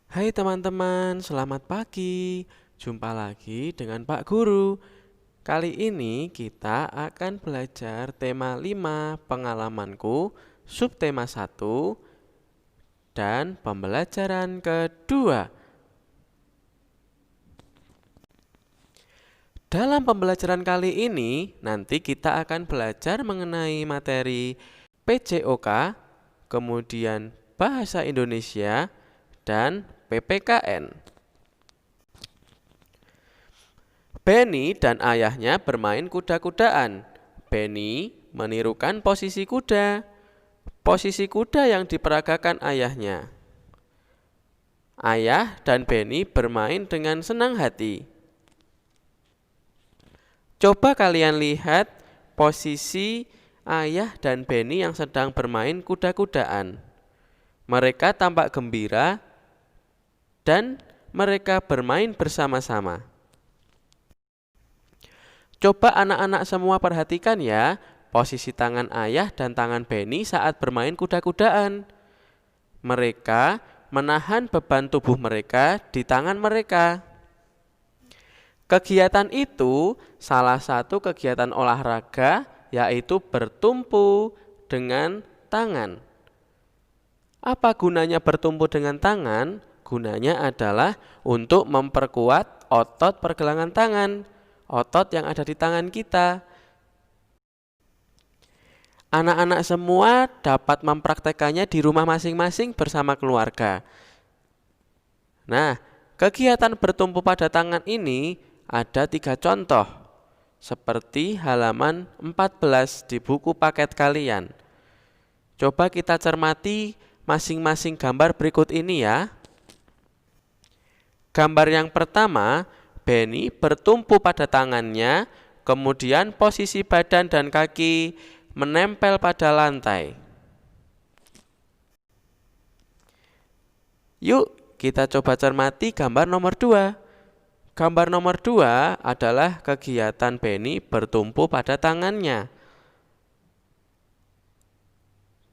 Hai teman-teman, selamat pagi. Jumpa lagi dengan Pak Guru. Kali ini kita akan belajar tema 5 pengalamanku, subtema 1 dan pembelajaran kedua. Dalam pembelajaran kali ini, nanti kita akan belajar mengenai materi PJOK, kemudian Bahasa Indonesia, dan PPKN. Benny dan ayahnya bermain kuda-kudaan. Benny menirukan posisi kuda. Posisi kuda yang diperagakan ayahnya. Ayah dan Benny bermain dengan senang hati. Coba kalian lihat posisi ayah dan Benny yang sedang bermain kuda-kudaan. Mereka tampak gembira dan mereka bermain bersama-sama. Coba anak-anak semua perhatikan ya, posisi tangan ayah dan tangan Benny saat bermain kuda-kudaan. Mereka menahan beban tubuh mereka di tangan mereka. Kegiatan itu salah satu kegiatan olahraga, yaitu bertumpu dengan tangan. Apa gunanya bertumpu dengan tangan? Gunanya adalah untuk memperkuat otot pergelangan tangan, otot yang ada di tangan kita. Anak-anak semua dapat mempraktekannya di rumah masing-masing bersama keluarga. Nah, kegiatan bertumpu pada tangan ini ada 3 contoh, seperti halaman 14 di buku paket kalian. Coba kita cermati masing-masing gambar berikut ini ya. Gambar yang pertama, Benny bertumpu pada tangannya, kemudian posisi badan dan kaki menempel pada lantai. Yuk, kita coba cermati gambar nomor 2. Gambar nomor 2 adalah kegiatan Benny bertumpu pada tangannya.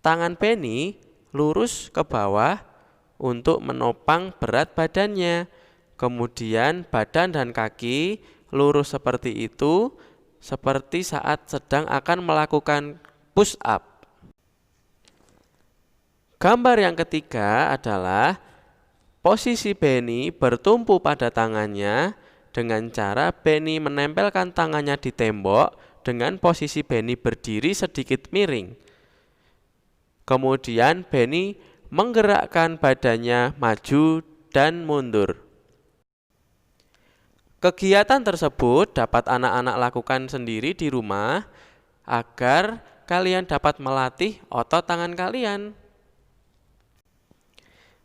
Tangan Benny lurus ke bawah untuk menopang berat badannya. Kemudian badan dan kaki lurus seperti itu, seperti saat sedang akan melakukan push up. Gambar yang ketiga adalah posisi Benny bertumpu pada tangannya dengan cara Benny menempelkan tangannya di tembok dengan posisi Benny berdiri sedikit miring. Kemudian Benny menggerakkan badannya maju dan mundur. Kegiatan tersebut dapat anak-anak lakukan sendiri di rumah agar kalian dapat melatih otot tangan kalian.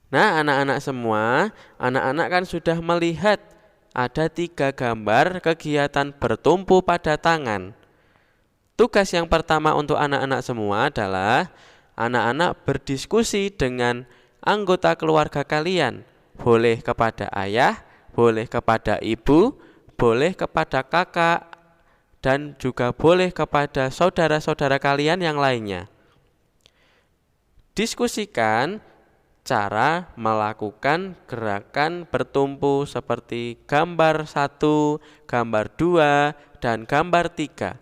Nah, anak-anak semua, anak-anak kan sudah melihat ada 3 gambar kegiatan bertumpu pada tangan. Tugas yang pertama untuk anak-anak semua adalah anak-anak berdiskusi dengan anggota keluarga kalian. Boleh kepada ayah, boleh kepada ibu, boleh kepada kakak, dan juga boleh kepada saudara-saudara kalian yang lainnya. Diskusikan cara melakukan gerakan bertumpu seperti gambar 1, gambar 2, dan gambar 3.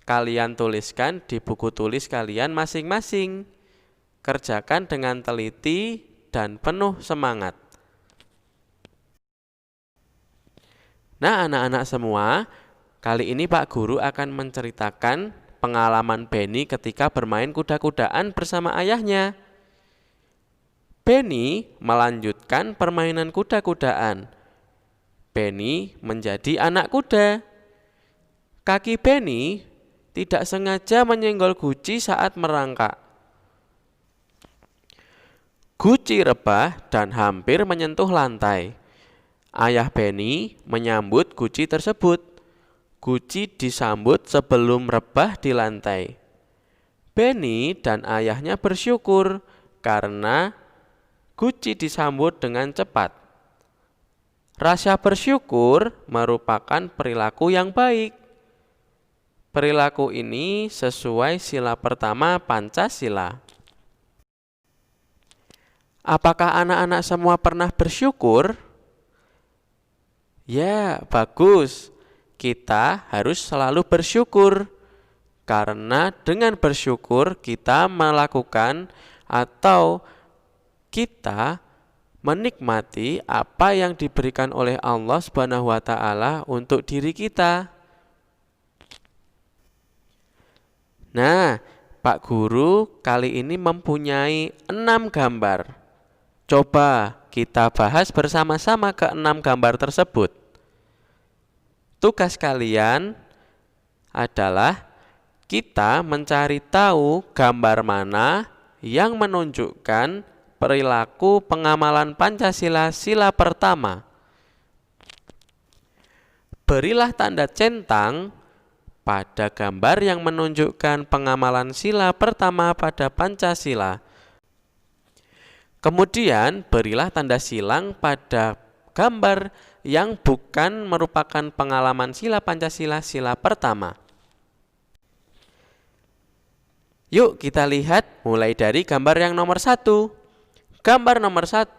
Kalian tuliskan di buku tulis kalian masing-masing. Kerjakan dengan teliti dan penuh semangat. Nah, anak-anak semua, kali ini Pak Guru akan menceritakan pengalaman Benny ketika bermain kuda-kudaan bersama ayahnya. Benny melanjutkan permainan kuda-kudaan. Benny menjadi anak kuda. Kaki Benny tidak sengaja menyenggol guci saat merangkak. Guci rebah dan hampir menyentuh lantai. Ayah Benny menyambut guci tersebut. Guci disambut sebelum rebah di lantai. Benny dan ayahnya bersyukur karena guci disambut dengan cepat. Rasa bersyukur merupakan perilaku yang baik. Perilaku ini sesuai sila pertama Pancasila. Apakah anak-anak semua pernah bersyukur? Ya, bagus. Kita harus selalu bersyukur. Karena dengan bersyukur kita melakukan atau kita menikmati apa yang diberikan oleh Allah Subhanahu wa taala untuk diri kita. Nah, Pak Guru kali ini mempunyai 6 gambar. Coba kita bahas bersama-sama ke-6 gambar tersebut. Tugas kalian adalah kita mencari tahu gambar mana yang menunjukkan perilaku pengamalan Pancasila sila pertama. Berilah tanda centang pada gambar yang menunjukkan pengamalan sila pertama pada Pancasila. Kemudian berilah tanda silang pada gambar yang bukan merupakan pengalaman sila Pancasila sila pertama. Yuk kita lihat mulai dari gambar yang nomor 1. Gambar nomor 1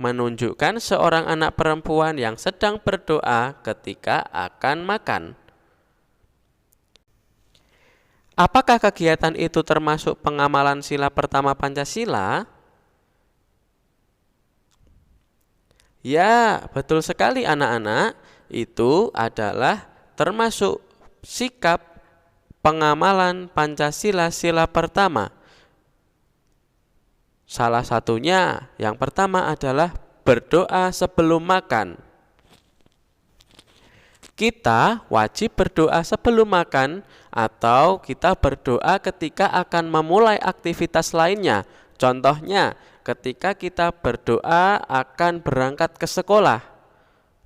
menunjukkan seorang anak perempuan yang sedang berdoa ketika akan makan. Apakah kegiatan itu termasuk pengamalan sila pertama Pancasila? Ya, betul sekali anak-anak. Itu adalah termasuk sikap pengamalan Pancasila sila pertama. Salah satunya yang pertama adalah berdoa sebelum makan. Kita wajib berdoa sebelum makan atau kita berdoa ketika akan memulai aktivitas lainnya. Contohnya, ketika kita berdoa akan berangkat ke sekolah.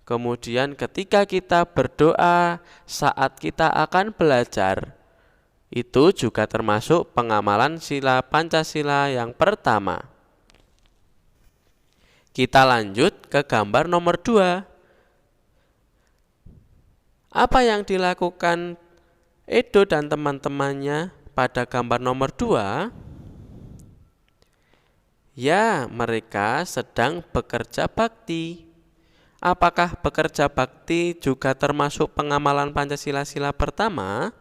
Kemudian ketika kita berdoa saat kita akan belajar. Itu juga termasuk pengamalan sila Pancasila yang pertama. Kita lanjut ke gambar nomor 2. Apa yang dilakukan Edo dan teman-temannya pada gambar nomor 2? Ya, mereka sedang bekerja bakti. Apakah bekerja bakti juga termasuk pengamalan Pancasila sila pertama?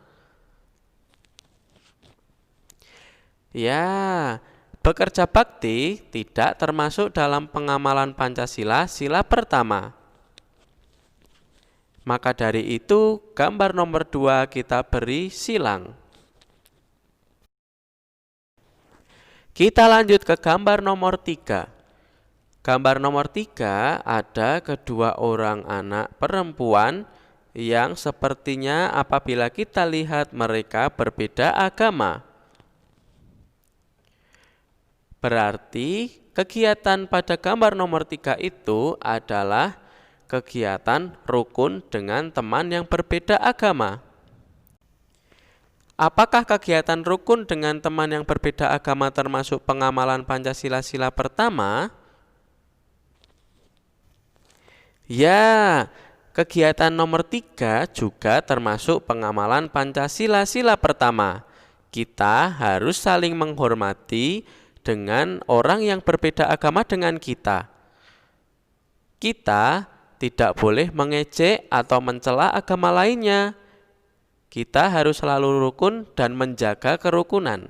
Ya, bekerja bakti tidak termasuk dalam pengamalan Pancasila sila pertama. Maka dari itu, gambar nomor 2 kita beri silang. Kita lanjut ke gambar nomor 3. Gambar nomor 3 ada kedua orang anak perempuan yang sepertinya apabila kita lihat mereka berbeda agama. Berarti kegiatan pada gambar nomor 3 itu adalah kegiatan rukun dengan teman yang berbeda agama. Apakah kegiatan rukun dengan teman yang berbeda agama termasuk pengamalan Pancasila sila pertama? Ya, kegiatan nomor 3 juga termasuk pengamalan Pancasila sila pertama. Kita harus saling menghormati dengan orang yang berbeda agama dengan kita. Kita tidak boleh mengejek atau mencela agama lainnya. Kita harus selalu rukun dan menjaga kerukunan.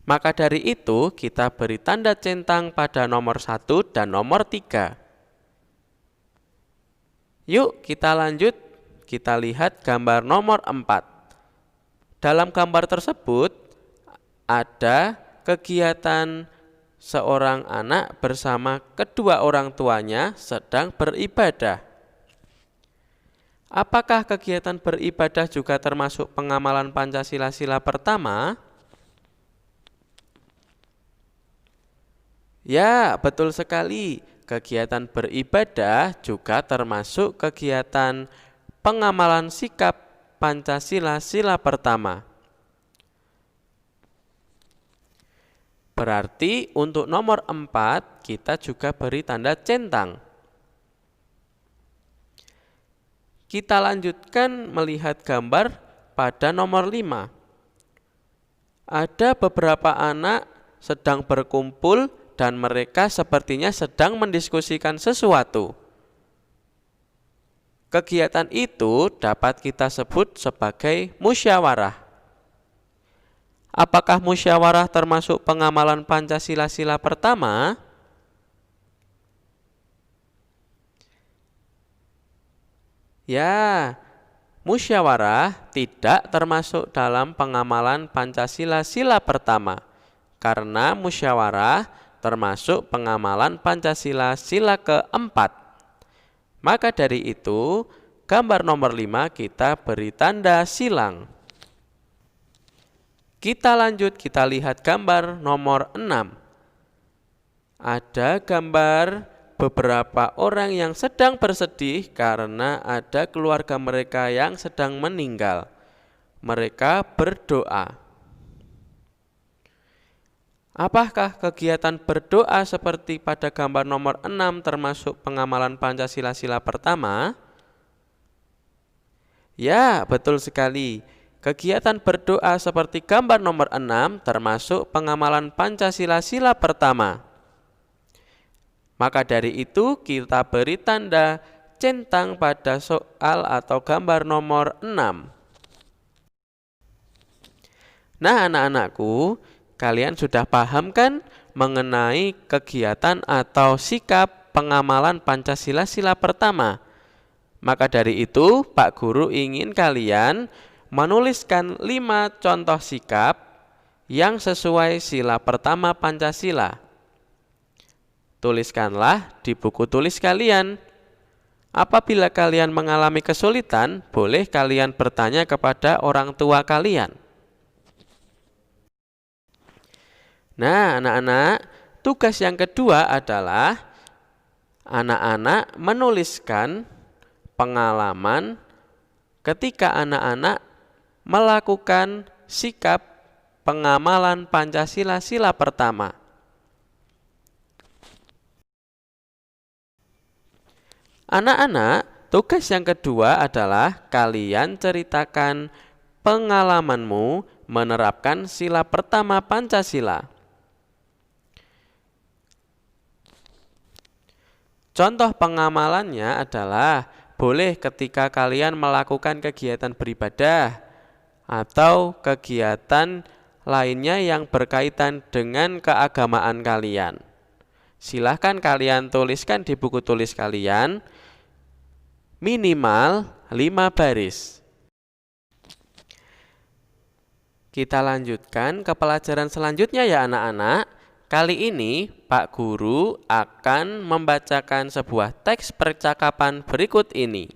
Maka dari itu kita beri tanda centang pada nomor 1 dan nomor 3. Yuk kita lanjut, kita lihat gambar nomor 4. Dalam gambar tersebut ada kegiatan seorang anak bersama kedua orang tuanya sedang beribadah. Apakah kegiatan beribadah juga termasuk pengamalan Pancasila sila pertama? Ya, betul sekali. Kegiatan beribadah juga termasuk kegiatan pengamalan sikap Pancasila sila pertama. Berarti untuk nomor 4 kita juga beri tanda centang. Kita lanjutkan melihat gambar pada nomor 5. Ada beberapa anak sedang berkumpul dan mereka sepertinya sedang mendiskusikan sesuatu. Kegiatan itu dapat kita sebut sebagai musyawarah. Apakah musyawarah termasuk pengamalan Pancasila pertama? Ya, musyawarah tidak termasuk dalam pengamalan Pancasila pertama, karena musyawarah termasuk pengamalan Pancasila keempat. Maka dari itu, gambar nomor 5 kita beri tanda silang. Kita lanjut, kita lihat gambar nomor 6. Ada gambar beberapa orang yang sedang bersedih karena ada keluarga mereka yang sedang meninggal. Mereka berdoa. Apakah kegiatan berdoa seperti pada gambar nomor 6 termasuk pengamalan Pancasila pertama? Ya, betul sekali. Kegiatan berdoa seperti gambar nomor 6 termasuk pengamalan Pancasila pertama. Maka dari itu kita beri tanda centang pada soal atau gambar nomor 6. Nah, anak-anakku, kalian sudah paham kan mengenai kegiatan atau sikap pengamalan Pancasila pertama? Maka dari itu, Pak Guru ingin kalian menuliskan 5 contoh sikap yang sesuai sila pertama Pancasila. Tuliskanlah di buku tulis kalian. Apabila kalian mengalami kesulitan, boleh kalian bertanya kepada orang tua kalian. Nah, anak-anak, tugas yang kedua adalah anak-anak menuliskan pengalaman ketika anak-anak melakukan sikap pengamalan Pancasila pertama. Anak-anak, tugas yang kedua adalah kalian ceritakan pengalamanmu menerapkan sila pertama Pancasila. Contoh pengamalannya adalah boleh ketika kalian melakukan kegiatan beribadah atau kegiatan lainnya yang berkaitan dengan keagamaan kalian. Silahkan kalian tuliskan di buku tulis kalian minimal 5 baris. Kita lanjutkan ke pelajaran selanjutnya ya anak-anak. Kali ini Pak Guru akan membacakan sebuah teks percakapan berikut ini.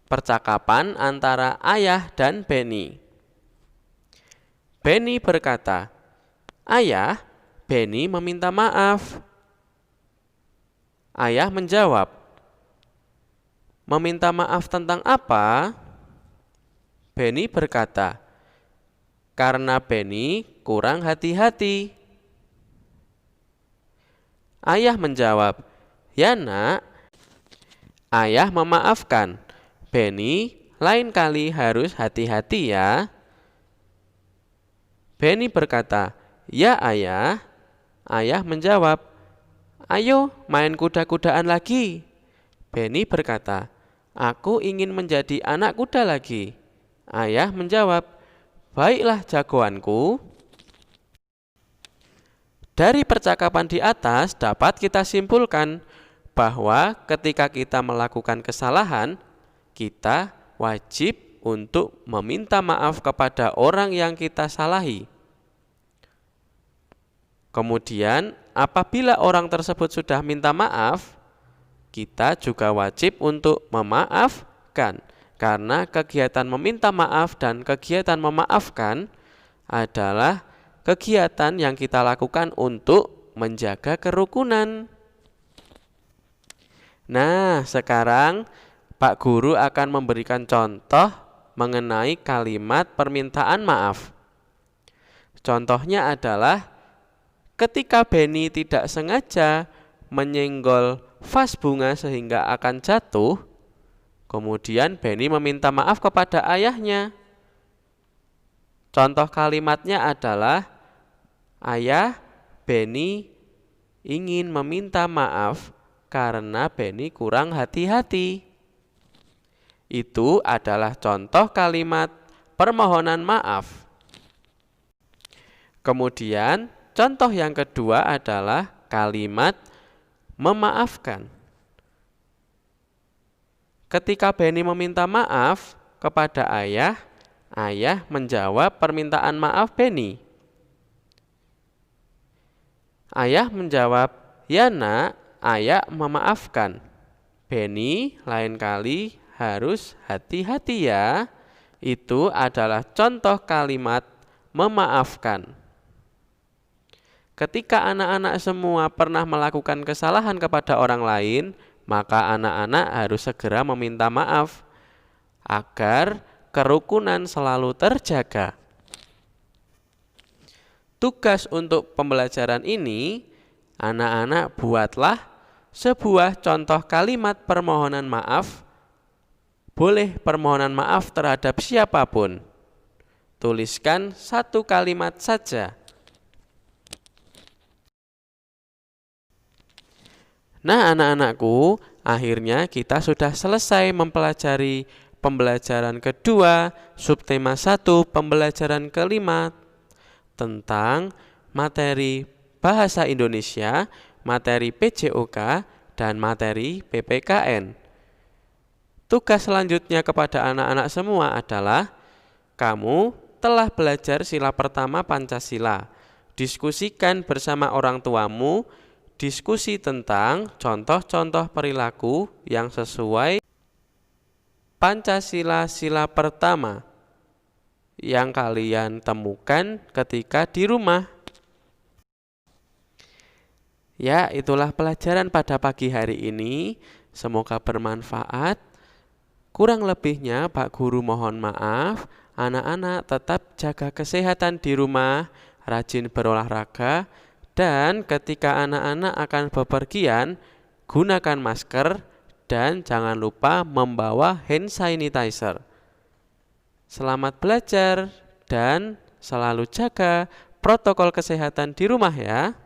Percakapan antara Ayah dan Benny. Benny berkata, "Ayah, Benny meminta maaf." Ayah menjawab, "Meminta maaf tentang apa?" Benny berkata, "Karena Benny kurang hati-hati." Ayah menjawab, "Ya nak, Ayah memaafkan. Benny lain kali harus hati-hati ya." Benny berkata, "Ya Ayah." Ayah menjawab, "Ayo main kuda-kudaan lagi." Benny berkata, "Aku ingin menjadi anak kuda lagi." Ayah menjawab, "Baiklah jagoanku." Dari percakapan di atas dapat kita simpulkan bahwa ketika kita melakukan kesalahan, kita wajib untuk meminta maaf kepada orang yang kita salahi. Kemudian apabila orang tersebut sudah minta maaf, kita juga wajib untuk memaafkan, karena kegiatan meminta maaf dan kegiatan memaafkan adalah kegiatan yang kita lakukan untuk menjaga kerukunan. Nah, sekarang Pak Guru akan memberikan contoh mengenai kalimat permintaan maaf. Contohnya adalah ketika Benny tidak sengaja menyenggol vas bunga sehingga akan jatuh, kemudian Benny meminta maaf kepada ayahnya. Contoh kalimatnya adalah, Ayah Beni ingin meminta maaf karena Beni kurang hati-hati. Itu adalah contoh kalimat permohonan maaf. Kemudian contoh yang kedua adalah kalimat memaafkan. Ketika Beni meminta maaf kepada ayah, ayah menjawab permintaan maaf Beni. Ayah menjawab, "Ya nak, ayah memaafkan. Beni lain kali harus hati-hati ya." Itu adalah contoh kalimat memaafkan. Ketika anak-anak semua pernah melakukan kesalahan kepada orang lain, maka anak-anak harus segera meminta maaf agar kerukunan selalu terjaga. Tugas untuk pembelajaran ini, anak-anak buatlah sebuah contoh kalimat permohonan maaf. Boleh permohonan maaf terhadap siapapun. Tuliskan satu kalimat saja. Nah, anak-anakku, akhirnya kita sudah selesai mempelajari pembelajaran kedua, subtema 1, pembelajaran kelima tentang materi Bahasa Indonesia, materi PJOK, dan materi PPKN. Tugas selanjutnya kepada anak-anak semua adalah kamu telah belajar sila pertama Pancasila. Diskusikan bersama orang tuamu, diskusi tentang contoh-contoh perilaku yang sesuai Pancasila sila pertama yang kalian temukan ketika di rumah. Ya, itulah pelajaran pada pagi hari ini. Semoga bermanfaat. Kurang lebihnya Pak Guru mohon maaf. Anak-anak tetap jaga kesehatan di rumah, rajin berolahraga, dan ketika anak-anak akan bepergian, gunakan masker dan jangan lupa membawa hand sanitizer. Selamat belajar dan selalu jaga protokol kesehatan di rumah ya.